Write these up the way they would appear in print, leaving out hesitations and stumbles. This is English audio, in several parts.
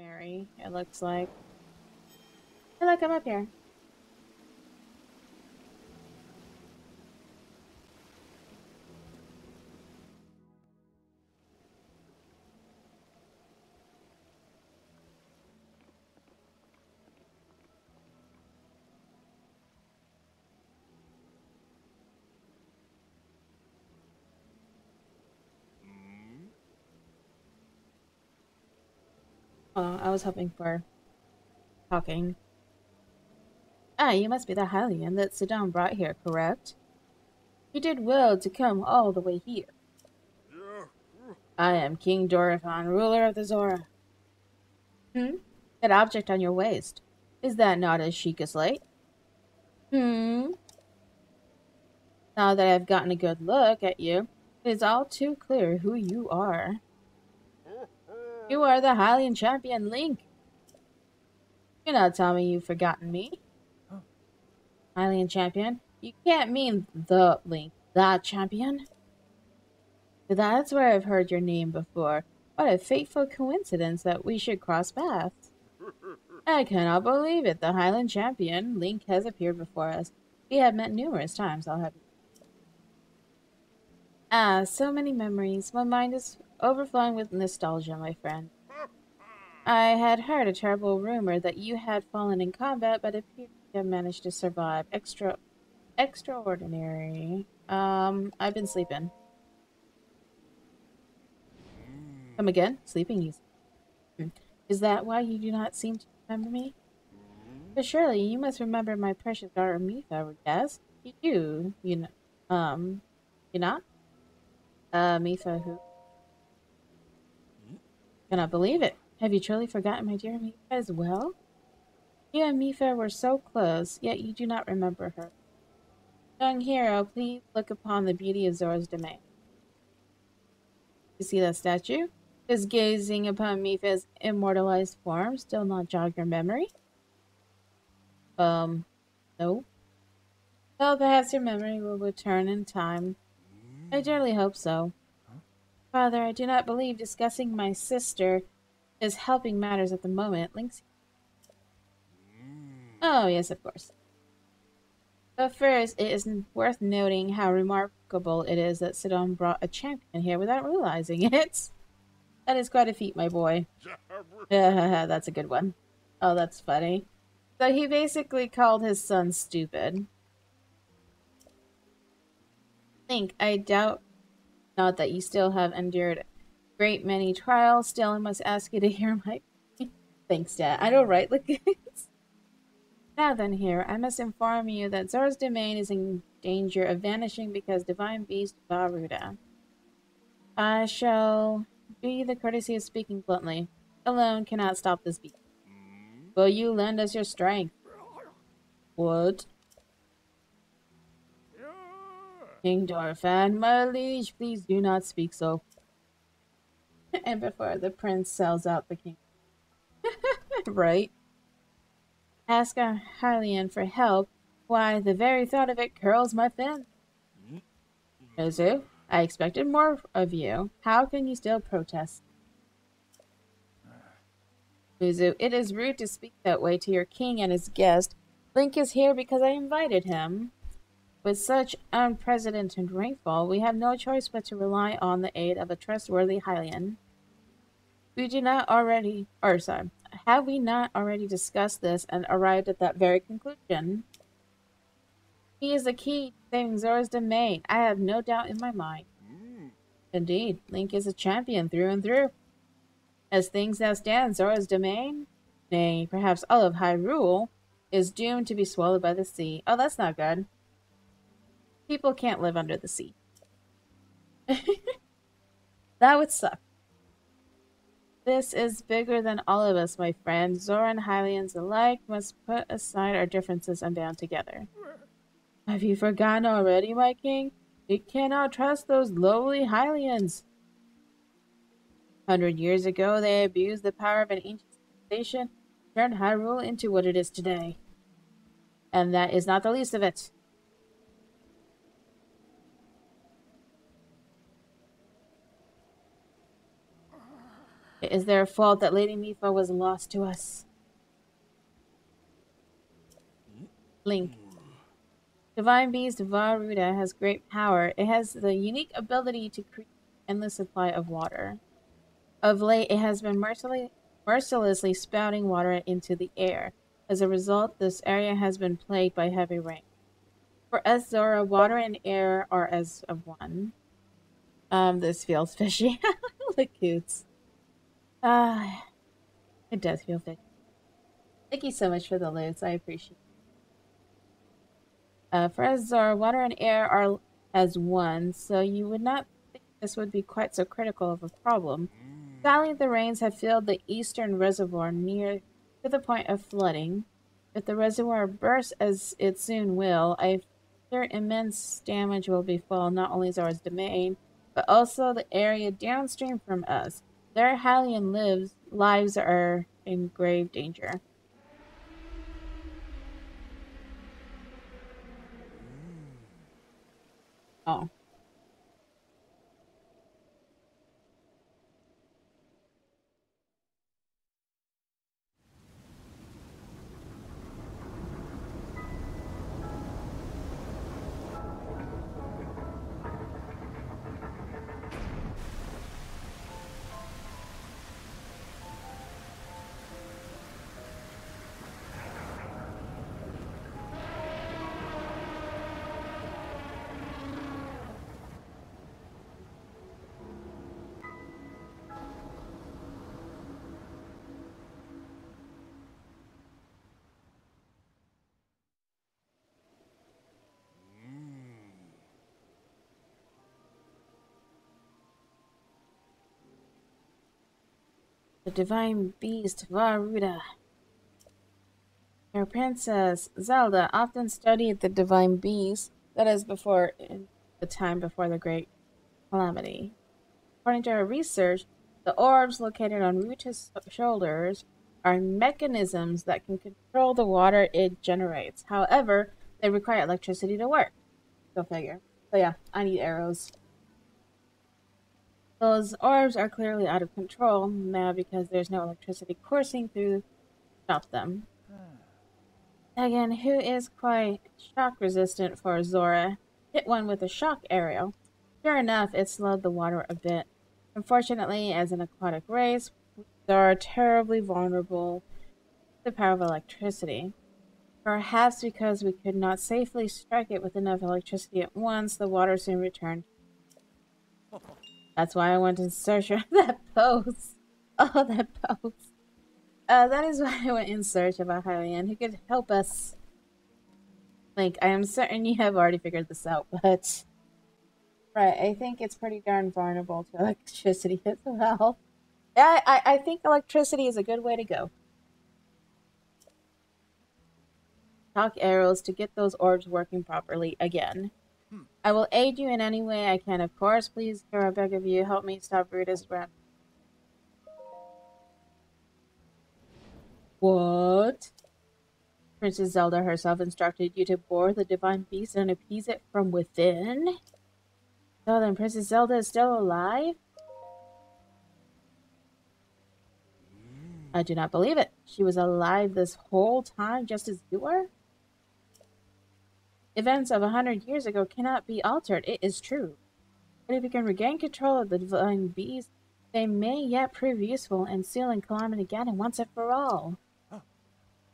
Mary, it looks like. Hey, look, I'm up here. Oh, I was hoping for talking. Ah, you must be the Hylian that Sidon brought here, correct? You did well to come all the way here. I am King Dorothan, ruler of the Zora. Hmm? That object on your waist. Is that not a Sheikah slate? Hmm? Now that I've gotten a good look at you, it is all too clear who you are. You are the Hylian champion, Link. You're not telling me you've forgotten me. Hylian champion? You can't mean the Link, that champion. That's where I've heard your name before. What a fateful coincidence that we should cross paths. I cannot believe it. The Highland champion, Link, has appeared before us. We have met numerous times, I'll have you. Ah, so many memories. My mind is overflowing with nostalgia, my friend. I had heard a terrible rumor that you had fallen in combat, but it appears you have managed to survive. Extraordinary. I've been sleeping. Come again? Sleeping easy. Is that why you do not seem to remember me? But surely you must remember my precious daughter Mifa, yes? You do, you not? Mifa who? Cannot believe it. Have you truly forgotten my dear Mifa as well? You and Mifa were so close, yet you do not remember her. Young hero, please look upon the beauty of Zora's domain. You see that statue? Is gazing upon Mifa's immortalized form still not jog your memory? No. Well, perhaps your memory will return in time. I dearly hope so. Father, I do not believe discussing my sister is helping matters at the moment. Link's... Oh, yes, of course. But first, it is worth noting how remarkable it is that Sidon brought a champion here without realizing it. That is quite a feat, my boy. That's a good one. Oh, that's funny. So he basically called his son stupid. Link, I doubt not that you still have endured a great many trials. Still, I must ask you to hear my... Thanks, Dad. I know, right? Look. Now then, here, I must inform you that Zora's domain is in danger of vanishing because Divine Beast Varuda. I shall do you the courtesy of speaking bluntly. Alone cannot stop this beast. Will you lend us your strength? What? King Dorfan, my liege, please do not speak so. And before the prince sells out the king. Right? Ask our Hylian for help. Why, the very thought of it curls my fin. Ozu, I expected more of you. How can you still protest? Uzu, it is rude to speak that way to your king and his guest. Link is here because I invited him. With such unprecedented rainfall, we have no choice but to rely on the aid of a trustworthy Hylian. Have we not already discussed this and arrived at that very conclusion? He is the key to saving Zora's domain. I have no doubt in my mind. Indeed, Link is a champion through and through. As things now stand, Zora's domain, nay, perhaps all of Hyrule, is doomed to be swallowed by the sea. Oh, that's not good. People can't live under the sea. That would suck. This is bigger than all of us, my friend. Zora and Hylians alike must put aside our differences and band together. Have you forgotten already, my king? We cannot trust those lowly Hylians. 100 years ago, they abused the power of an ancient civilization, turned Hyrule into what it is today. And that is not the least of it. It is their fault that Lady Mifa was lost to us. Link. Divine Beast Varuda has great power. It has the unique ability to create an endless supply of water. Of late, it has been mercilessly spouting water into the air. As a result, this area has been plagued by heavy rain. For us, Zora, water and air are as of one. This feels fishy. Look, coots. It does feel fishy. Thank you so much for the loots. I appreciate it. For us, Zora, water and air are as one, so you would not think this would be quite so critical of a problem. Sadly, the rains have filled the eastern reservoir near to the point of flooding. If the reservoir bursts, as it soon will, I fear immense damage will befall not only Zora's domain, but also the area downstream from us. Their Hylian lives are in grave danger. Oh. The divine beast Varuda. Your princess Zelda often studied the divine beast, that is before in the time before the great calamity. According to her research, the orbs located on Ruta's shoulders are mechanisms that can control the water it generates. However, they require electricity to work. Go figure. So yeah, I need arrows. Those orbs are clearly out of control now because there's no electricity coursing through to stop them. Again, who is quite shock resistant for Zora, hit one with a shock arrow. Sure enough, it slowed the water a bit. Unfortunately, as an aquatic race, we are terribly vulnerable to the power of electricity. Perhaps because we could not safely strike it with enough electricity at once, the water soon returned. That's why I went in search of that post. Oh, that post. That is why I went in search of a Hylian who could help us. Like, I am certain you have already figured this out, but... Right, I think it's pretty darn vulnerable to electricity as well. Yeah, I think electricity is a good way to go. Shock arrows to get those orbs working properly again. I will aid you in any way I can, of course. Please, Kara, I beg of you, help me stop Ruta's run. What? Princess Zelda herself instructed you to bore the divine beast and appease it from within? So then Princess Zelda is still alive? I do not believe it. She was alive this whole time just as you were? Events of 100 years ago cannot be altered. It is true. But if we can regain control of the divine beast, they may yet prove useful in sealing Calamity Ganon once and for all.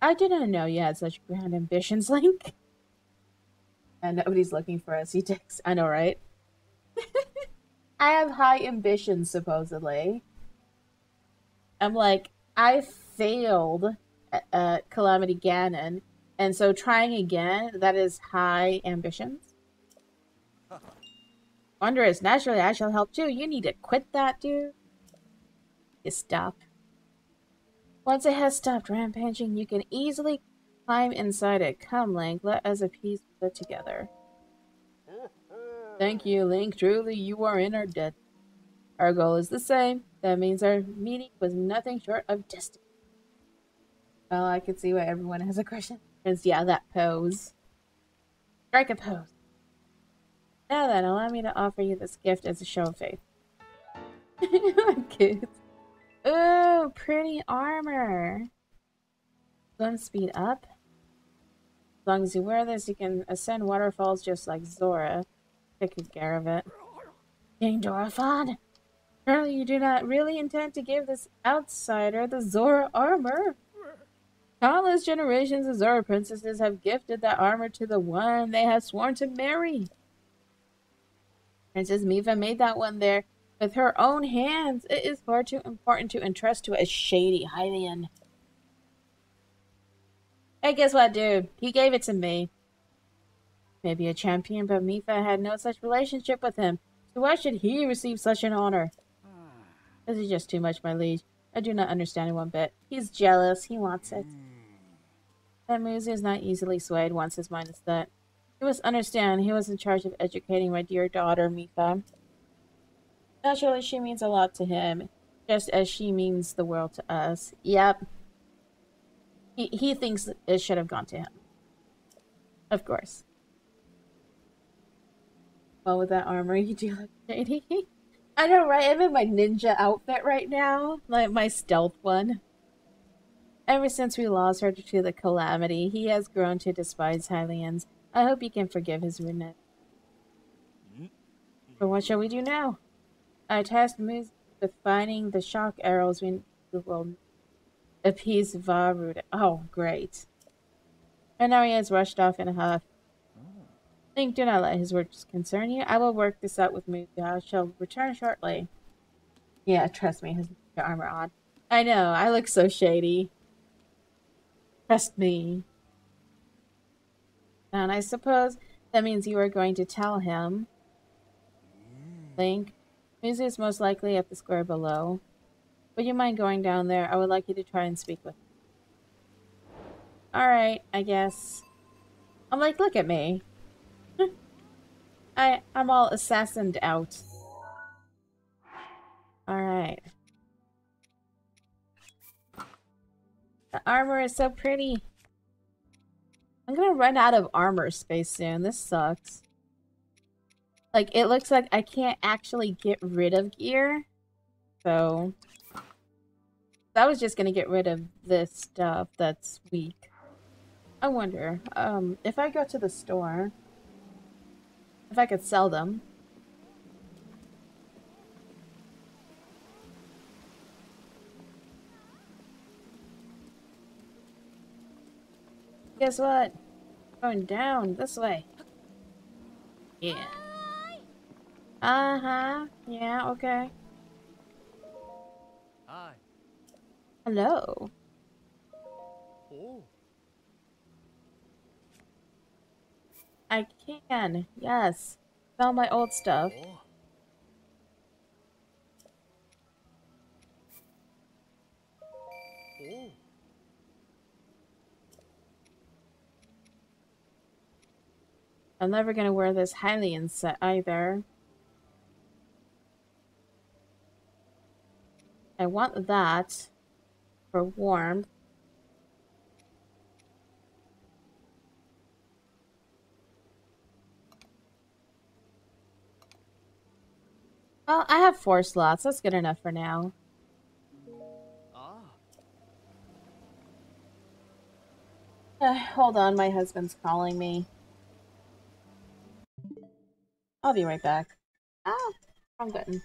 I didn't know you had such grand ambitions, Link. And nobody's looking for us. He takes. I know, right? I have high ambitions, supposedly. I'm like, I failed at Calamity Ganon, and so trying again, that is high ambitions. Wondrous, naturally I shall help too. You need to quit that, dude. You stop. Once it has stopped rampaging, you can easily climb inside it. Come, Link, let us appease it together. Thank you, Link. Truly, you are in our debt. Our goal is the same. That means our meeting was nothing short of destiny. Well, I can see why everyone has a question. Because, yeah, that pose. Strike a pose. Now then, allow me to offer you this gift as a show of faith. Cute. Ooh, pretty armor. Swim speed up. As long as you wear this, you can ascend waterfalls just like Zora. Take good care of it. King Dorephan, apparently you do not really intend to give this outsider the Zora armor. Countless generations of Zora princesses have gifted that armor to the one they have sworn to marry. Princess Mifa made that one there with her own hands. It is far too important to entrust to a shady Hylian. Hey, guess what, dude? He gave it to me. Maybe a champion, but Mifa had no such relationship with him. So why should he receive such an honor? This is just too much, my liege. I do not understand it one bit. He's jealous. He wants it. That Muzi is not easily swayed once his mind is set. You must understand, he was in charge of educating my dear daughter, Mifa. Naturally, she means a lot to him, just as she means the world to us. Yep. He thinks it should have gone to him. Of course. Well, with that armor, you do look shady. I know, right? I'm in my ninja outfit right now. Like, my stealth one. Ever since we lost her to the calamity, he has grown to despise Hylians. I hope you can forgive his rudeness. But what shall we do now? I tasked Moose with finding the shock arrows we will appease Varud. Oh, great. And now he has rushed off in a huff. Think, do not let his words concern you. I will work this out with Moose. I shall return shortly. Yeah, trust me, his armor on. I know, I look so shady. Trust me. And I suppose that means you are going to tell him. Link, Muzu is most likely at the square below. Would you mind going down there? I would like you to try and speak with him. Alright, I guess. I'm like, look at me. I'm all assassined out. Alright. The armor is so pretty. I'm gonna run out of armor space soon. This sucks. Like, it looks like I can't actually get rid of gear. So I was just gonna get rid of this stuff that's weak. I wonder, if I go to the store, if I could sell them. Guess what? Going down this way. Yeah. Uh-huh. Yeah, okay. Hi. Hello. Oh. I can. Yes. Sell my old stuff. Oh. Oh. I'm never gonna wear this Hylian set either. I want that for warmth. Well, I have 4 slots. That's good enough for now. Hold on, my husband's calling me. I'll be right back. Ah, wrong button.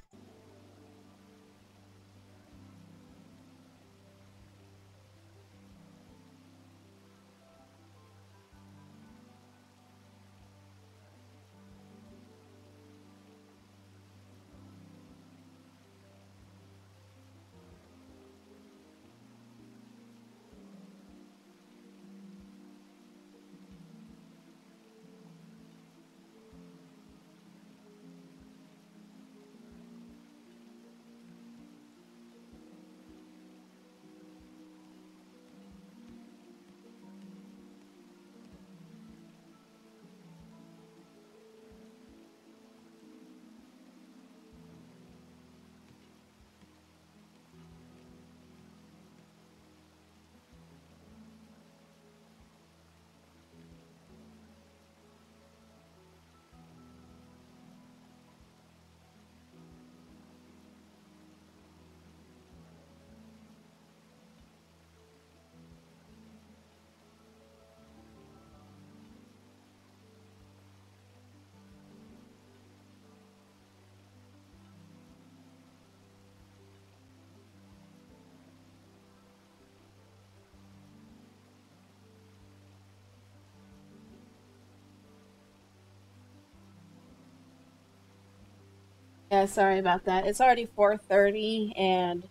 Yeah, sorry about that. It's already 4:30 and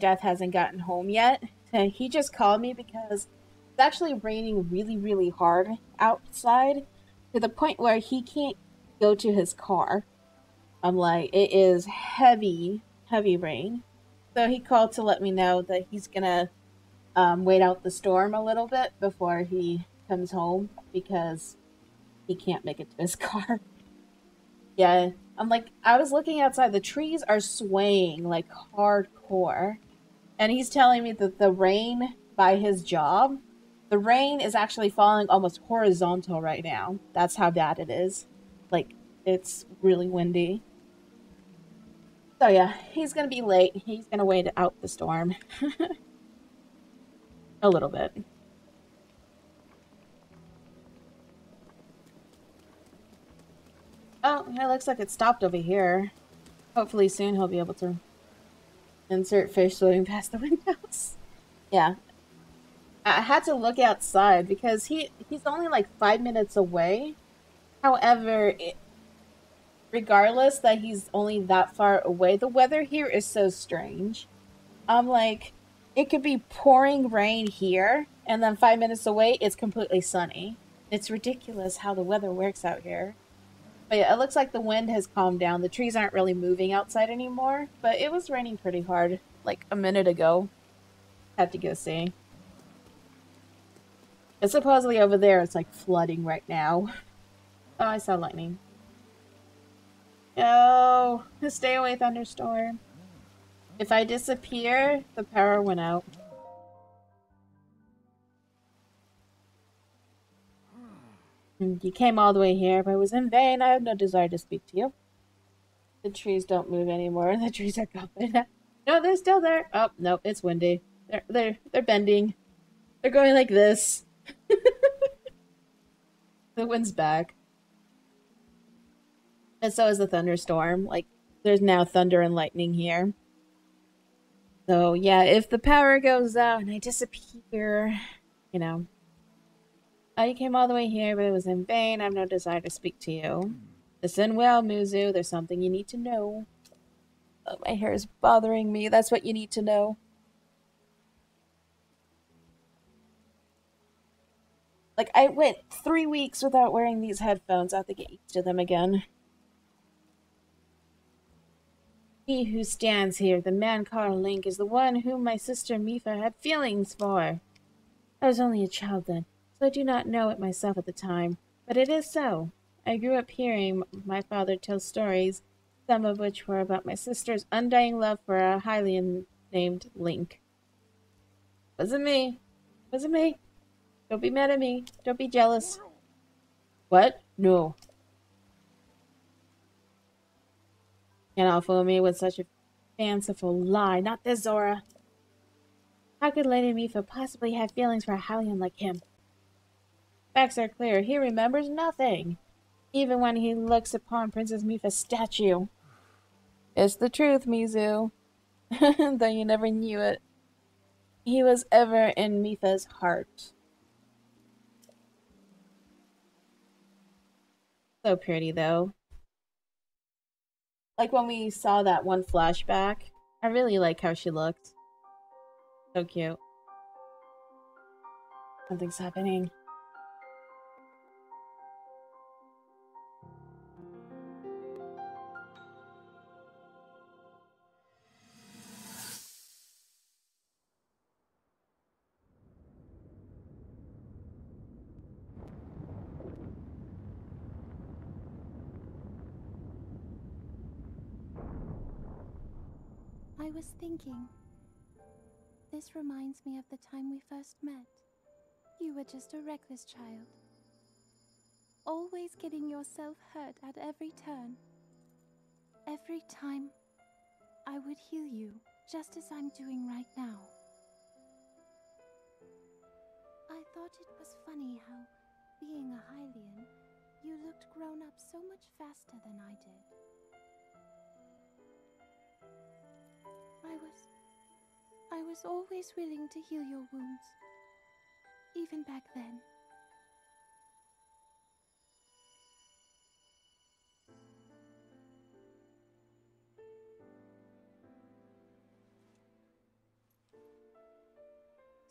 Death hasn't gotten home yet. So he just called me because it's actually raining really, really hard outside to the point where he can't go to his car. I'm like, it is heavy, heavy rain. So he called to let me know that he's gonna wait out the storm a little bit before he comes home because he can't make it to his car. Yeah, I'm like, I was looking outside. The trees are swaying like hardcore. And he's telling me that the rain by his job, the rain is actually falling almost horizontal right now. That's how bad it is. Like, it's really windy. So yeah, he's gonna be late. He's gonna wait out the storm a little bit. Oh, it looks like it stopped over here. Hopefully soon he'll be able to insert fish swimming past the windows. Yeah, I had to look outside because he's only like 5 minutes away. However, regardless that he's only that far away, the weather here is so strange. I'm like, it could be pouring rain here, and then 5 minutes away, it's completely sunny. It's ridiculous how the weather works out here. But yeah, it looks like the wind has calmed down. The trees aren't really moving outside anymore, but it was raining pretty hard like a minute ago. Had to go see. And supposedly over there, it's like flooding right now. Oh, I saw lightning. No, stay away, thunderstorm. If I disappear, the power went out. You came all the way here, but it was in vain. I have no desire to speak to you. The trees don't move anymore. The trees are gone. No, they're still there. Oh, no, it's windy. They're bending. They're going like this. The wind's back. And so is the thunderstorm. Like, there's now thunder and lightning here. So, yeah, if the power goes out and I disappear, you know. Oh, you came all the way here, but it was in vain. I have no desire to speak to you. Listen well, Muzu. There's something you need to know. Oh, my hair is bothering me. That's what you need to know. Like, I went 3 weeks without wearing these headphones. I have to get used to them again. He who stands here, the man called Link, is the one whom my sister Mifa had feelings for. I was only a child then, so I do not know it myself at the time, but it is so. I grew up hearing my father tell stories, some of which were about my sister's undying love for a Hylian named Link. Wasn't me. Wasn't me. Don't be mad at me. Don't be jealous. What? No. Cannot fool me with such a fanciful lie. Not this, Zora. How could Lady Mifa possibly have feelings for a Hylian like him? Facts are clear. He remembers nothing, even when he looks upon Princess Mifa's statue. It's the truth, Mizu. Though you never knew it. He was ever in Mifa's heart. So pretty, though. Like when we saw that one flashback, I really like how she looked. So cute. Something's happening. I was thinking. This reminds me of the time we first met. You were just a reckless child. Always getting yourself hurt at every turn. Every time, I would heal you, just as I'm doing right now. I thought it was funny how, being a Hylian, you looked grown up so much faster than I did. I was always willing to heal your wounds, even back then.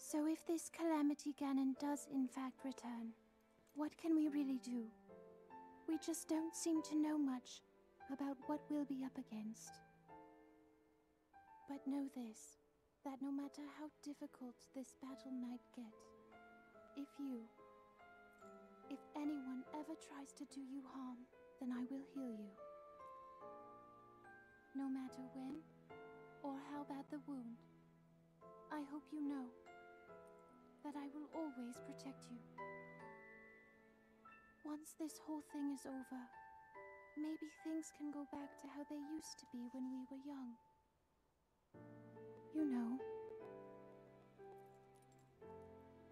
So if this calamity Ganon does in fact return, what can we really do? We just don't seem to know much about what we'll be up against. But know this, that no matter how difficult this battle might get, if anyone ever tries to do you harm, then I will heal you. No matter when or how bad the wound, I hope you know that I will always protect you. Once this whole thing is over, maybe things can go back to how they used to be when we were young. You know,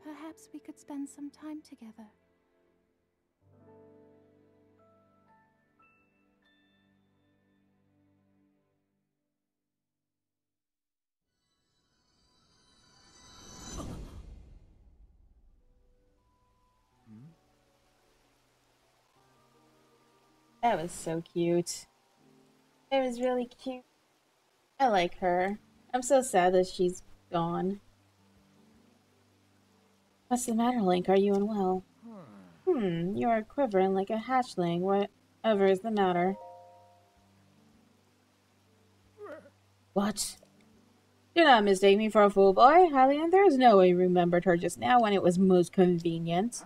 perhaps we could spend some time together. That was so cute. It was really cute. I like her. I'm so sad that she's gone. What's the matter, Link? Are you unwell? You are quivering like a hatchling. Whatever is the matter? What? Do not mistake me for a fool, boy. Hylian, there is no way you remembered her just now when it was most convenient.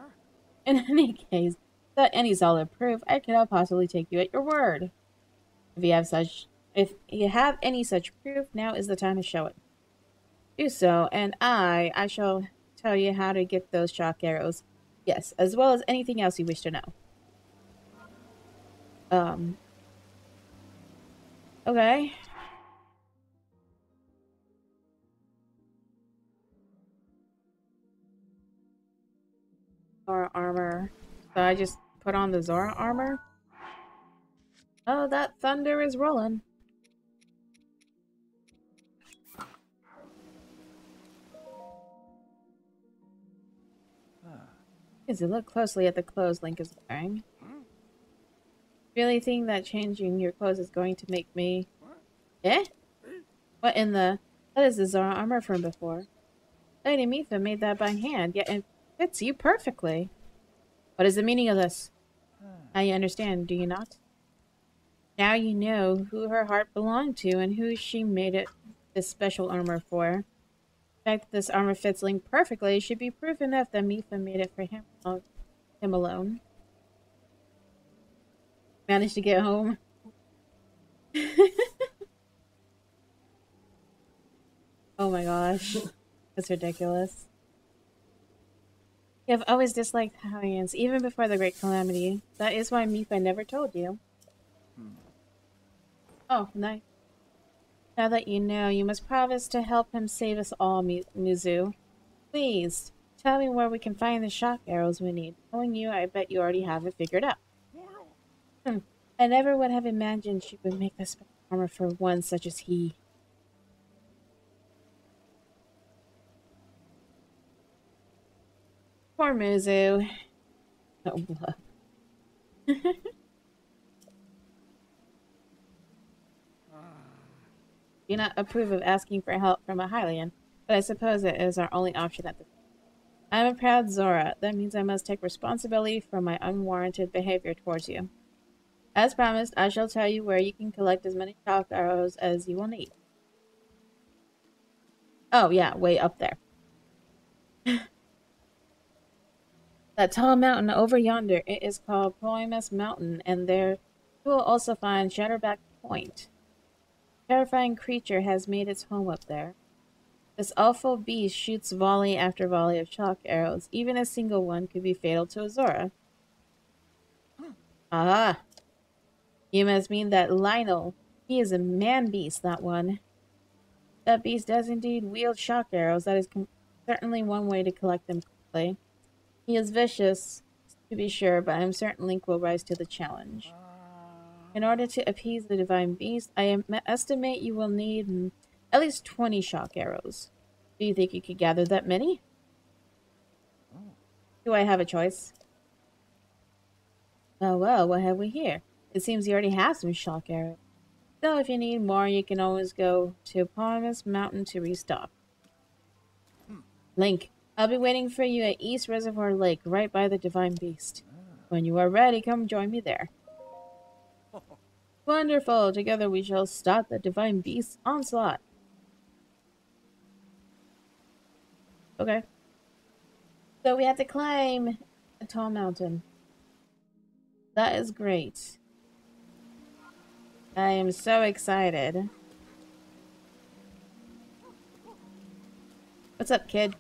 In any case, without any solid proof, I cannot possibly take you at your word. If you have any such proof, now is the time to show it. Do so, and I shall tell you how to get those shock arrows. Yes, as well as anything else you wish to know. Okay. Zora armor. So I just put on the Zora armor? Oh, that thunder is rolling. As you look closely at the clothes Link is wearing, really think that changing your clothes is going to make me... Eh? What in the... That is the Zora armor from before. Lady Mifa made that by hand, yet it fits you perfectly. What is the meaning of this? Now you understand, do you not? Now you know who her heart belonged to and who she made this special armor for. The fact that this armor fits Link perfectly should be proof enough that Mifa made it for him alone. Managed to get home. Oh my gosh. That's ridiculous. You have always disliked Hylians, even before the Great Calamity. That is why Mifa never told you. Oh, nice. Now that you know, you must promise to help him save us all, Mizu. Please, tell me where we can find the shock arrows we need. Knowing you, I bet you already have it figured out. I never would have imagined she would make this armor for one such as he. Poor Mizu. Oh, blah. Do not approve of asking for help from a Hylian, but I suppose it is our only option at this time. I am a proud Zora. That means I must take responsibility for my unwarranted behavior towards you. As promised, I shall tell you where you can collect as many shock arrows as you will need. Oh yeah, way up there. That tall mountain over yonder, it is called Poemus Mountain, and there you will also find Shatterback Point. A terrifying creature has made its home up there. This awful beast shoots volley after volley of shock arrows. Even a single one could be fatal to a Zora. Ah! You must mean that Lionel. He is a man-beast, that one. That beast does indeed wield shock arrows. That is certainly one way to collect them quickly. He is vicious, to be sure, but I am certain Link will rise to the challenge. In order to appease the divine beast, I estimate you will need at least 20 shock arrows. Do you think you could gather that many? Do I have a choice? Oh well, what have we here? It seems you already have some shock arrows. Still, if you need more, you can always go to Poemus Mountain to restock. Link, I'll be waiting for you at East Reservoir Lake, right by the Divine Beast. When you are ready, come join me there. Wonderful! Together we shall stop the Divine Beast's onslaught. Okay. So we have to climb a tall mountain. That is great. I am so excited. What's up, kid?